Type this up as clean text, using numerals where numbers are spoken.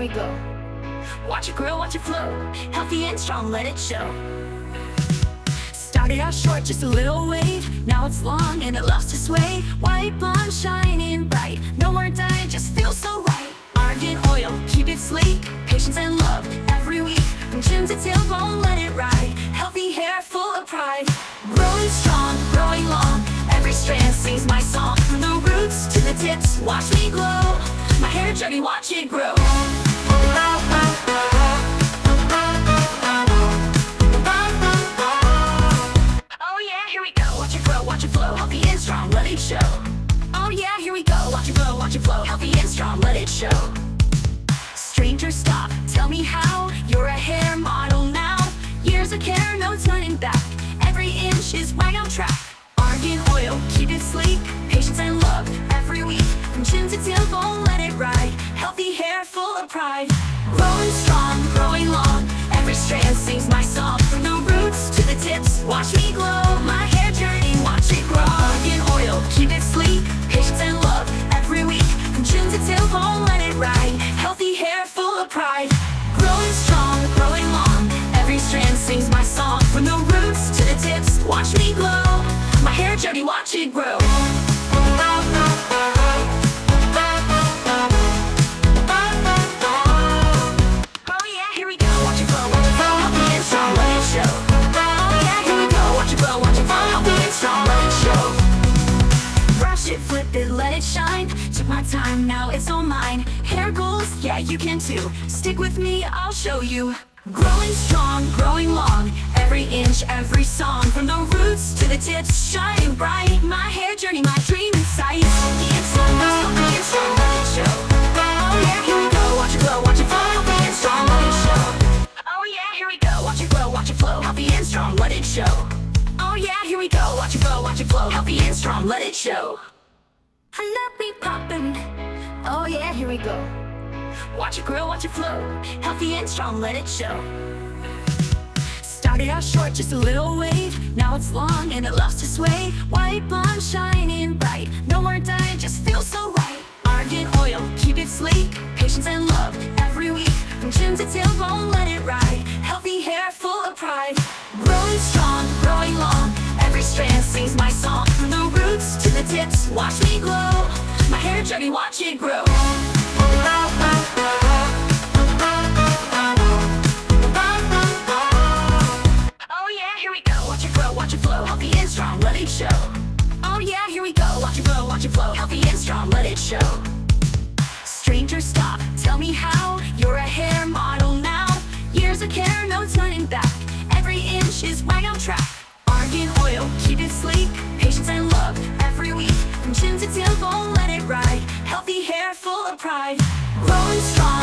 we go. Watch it grow, watch it flow. Healthy and strong, let it show. Started out short, just a little wave. Now it's long and it loves to sway. White blonde, shining bright. No more dye, just feels so right. Argan oil, keep it sleek. Patience and love, every week. From chin to tailbone, let it ride. Healthy hair, full of pride. Growing strong, growing long. Every strand sings my song. From the roots to the tips, watch me glow. My hair journey, watch it grow. Oh yeah, here we go. Watch it grow, watch it flow. Healthy and strong, let it show. Oh yeah, here we go. Watch it grow, watch it flow. Healthy and strong, let it show. Stranger, stop, tell me how. You're a hair model now. Years of care, no turning back. Every inch is right on track. Argan oil, keep it sleek. Patience and love, every week. From chin to tailbone, let it ride. Healthy hair, full of pride. Growing strong, growing long. Every strand sings my song. From the roots to the tips, watch me glow. My hair journey, watch it grow. Argan oil, keep it sleek. Patience and love, every week. From chin to tailbone, let it ride. Healthy hair, full of pride. Growing strong, growing long. Every strand sings my song. From the roots to the tips, watch me glow. My hair journey, watch it grow. Oh yeah, here we go. Watch it grow, watch it flow. Healthy and strong, let it show. Oh yeah, here we go. Watch it grow, watch it flow. Healthy and strong, let it show. Brush it, flip it, let it shine. Took my time, now it's all mine. Hair goals, yeah, you can too. Stick with me, I'll show you. Growing strong, growing long. Every inch, every song. From the roots to the tips, shining bright. My hair journey, my dream in sight. Healthy and strong, let it show. Oh yeah, here we go. Watch it glow, watch it flow. Healthy and strong, let it show. Oh yeah, here we go. Watch it grow, watch it flow. Healthy and strong, let it show. Oh yeah, here we go. Watch it grow, watch it flow. Healthy and strong, let it show. And let me poppin'. Oh yeah, here we go. Watch it grow, watch it flow. Healthy and strong, let it show. Started out short, just a little wave. Now it's long and it loves to sway. White blonde, shining bright. No more dye, just feels so right. Argan oil, keep it sleek. Patience and love, every week. From chin to tailbone, let it ride. Healthy hair, full of pride. Growing strong, growing long. Every strand sings my song. From the roots to the tips, watch me glow. My hair journey, watch it grow. Oh yeah, here we go. Watch it grow, watch it flow. Healthy and strong, let it show. Oh yeah, here we go. Watch it grow, watch it flow. Healthy and strong, let it show. Stranger, stop, tell me how. You're a hair model now. Years of care, no turning back. Every inch is right on track. Argan oil, keep it sleek. Patience and love, every week. From chin to tailbone, let it ride. Healthy hair, full of pride. Growing strong,